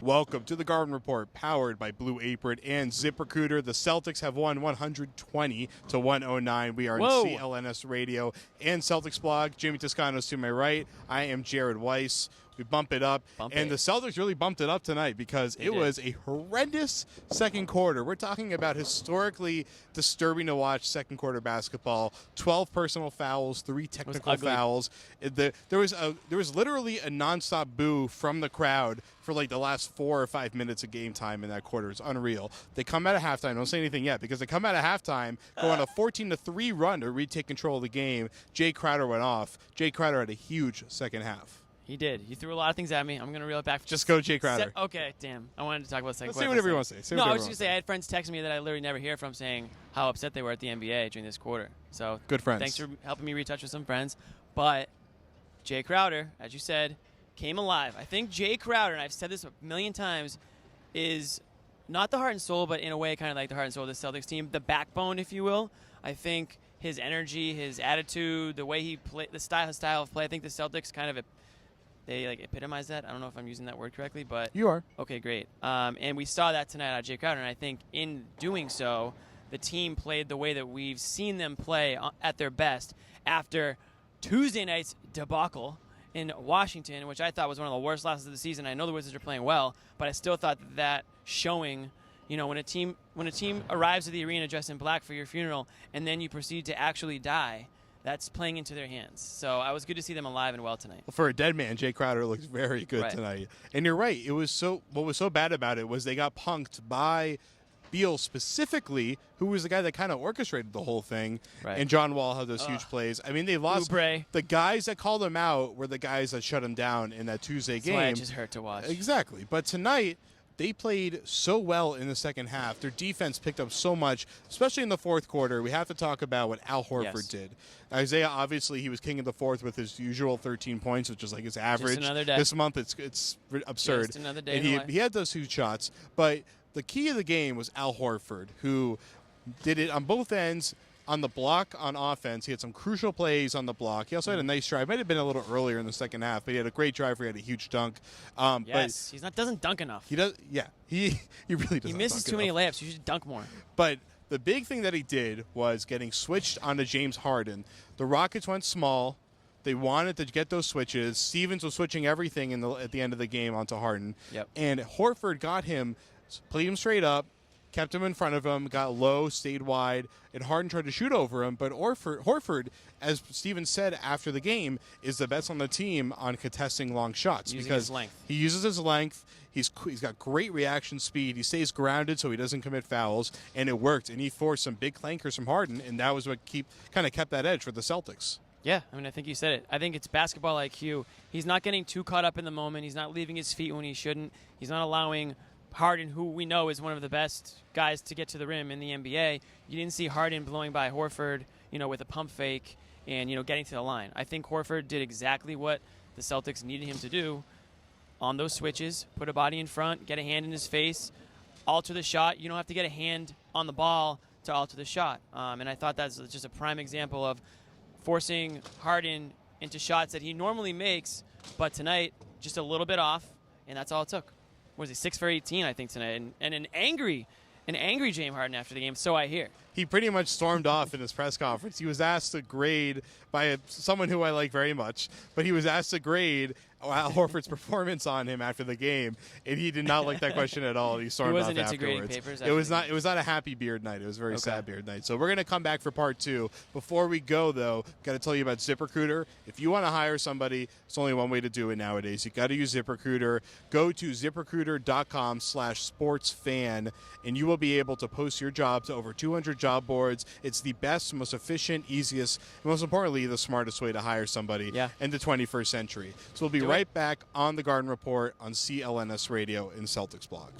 Welcome to the Garden Report, powered by Blue Apron and ZipRecruiter. The Celtics have won 120-109. We are on CLNS Radio and Celtics blog. Jimmy Toscano's to my right. I am Jared Weiss. We bump it up. The Celtics really bumped it up tonight because it was a horrendous second quarter. We're talking about historically disturbing to watch second quarter basketball. 12 personal fouls, 3 technical fouls. There was literally a nonstop boo from the crowd for like the last 4 or 5 minutes of game time in that quarter. It's unreal. They come out of halftime. Don't say anything yet because they come out of halftime, go on a 14-3 run to retake control of the game. Jay Crowder went off. Jay Crowder had a huge second half. He did. He threw a lot of things at me. I'm going to reel it back. Just go Jay Crowder. Okay, damn. I wanted to talk about second quarter. Say whatever you want to say. No, I was just going to say I had friends texting me that I literally never hear from saying how upset they were at the NBA during this quarter. So good friends. Thanks for helping me retouch with some friends. But Jay Crowder, as you said, came alive. I think Jay Crowder, and I've said this a million times, is not the heart and soul, but in a way kind of like the heart and soul of the Celtics team, the backbone, if you will. I think his energy, his attitude, the way he played, the style of play, I think the Celtics kind of they like epitomize that. I don't know if I'm using that word correctly, but you are. Okay, great. And we saw that tonight out of Jay Crowder, and I think in doing so, the team played the way that we've seen them play at their best after Tuesday night's debacle in Washington, which I thought was one of the worst losses of the season. I know the Wizards are playing well, but I still thought that showing, you know, when a team arrives at the arena dressed in black for your funeral, and then you proceed to actually die, that's playing into their hands. So I was good to see them alive and well tonight. Well, for a dead man, Jay Crowder looks very good tonight. And you're right. What was so bad about it was they got punked by Beal specifically, who was the guy that kind of orchestrated the whole thing. Right. And John Wall had those huge plays. I mean, they lost. Oubre. The guys that called him out were the guys that shut him down in that Tuesday game. That's why it just hurt to watch. Exactly. But tonight, they played so well in the second half. Their defense picked up so much, especially in the fourth quarter. We have to talk about what Al Horford did. Isaiah, obviously, he was king of the fourth with his usual 13 points, which is like his average. Just another day. This month, it's absurd. Just another day. And he had those 2 shots. But the key of the game was Al Horford, who did it on both ends. On the block on offense, he had some crucial plays on the block. He also had a nice drive. Might have been a little earlier in the second half, but he had a great drive where he had a huge dunk. Yes, he doesn't dunk enough. He does. Yeah, he really doesn't. He misses too many layups. You should dunk more. But the big thing that he did was getting switched onto James Harden. The Rockets went small. They wanted to get those switches. Stevens was switching everything at the end of the game onto Harden. Yep. And Horford got him, played him straight up, kept him in front of him, got low, stayed wide, and Harden tried to shoot over him. But Horford, as Stevens said after the game, is the best on the team on contesting long shots. Using because his length. He uses his length. He's got great reaction speed. He stays grounded so he doesn't commit fouls, and it worked. And he forced some big clankers from Harden, and that was what kind of kept that edge for the Celtics. Yeah, I mean, I think you said it. I think it's basketball IQ. He's not getting too caught up in the moment. He's not leaving his feet when he shouldn't. He's not allowing Harden, who we know is one of the best guys to get to the rim in the NBA. You didn't see Harden blowing by Horford, with a pump fake and, getting to the line. I think Horford did exactly what the Celtics needed him to do on those switches, put a body in front, get a hand in his face, alter the shot. You don't have to get a hand on the ball to alter the shot. And I thought that's just a prime example of forcing Harden into shots that he normally makes, but tonight just a little bit off, and that's all it took. Was he 6 for 18, I think, tonight, and an angry James Harden after the game, so I hear. He pretty much stormed off in his press conference. He was asked to grade by someone who I like very much, but he was asked to grade Al Horford's performance on him after the game, and he did not like that question at all. He stormed off afterwards. It was not a happy beard night. It was a very sad beard night. So we're going to come back for part 2. Before we go, though, got to tell you about ZipRecruiter. If you want to hire somebody, it's only one way to do it nowadays. You got to use ZipRecruiter. Go to ZipRecruiter.com/sportsfan, and you will be able to post your job to over 200 job boards. It's the best, most efficient, easiest, and most importantly, the smartest way to hire somebody in the 21st century. So we'll be right back on the Garden Report on CLNS Radio and Celtics blog.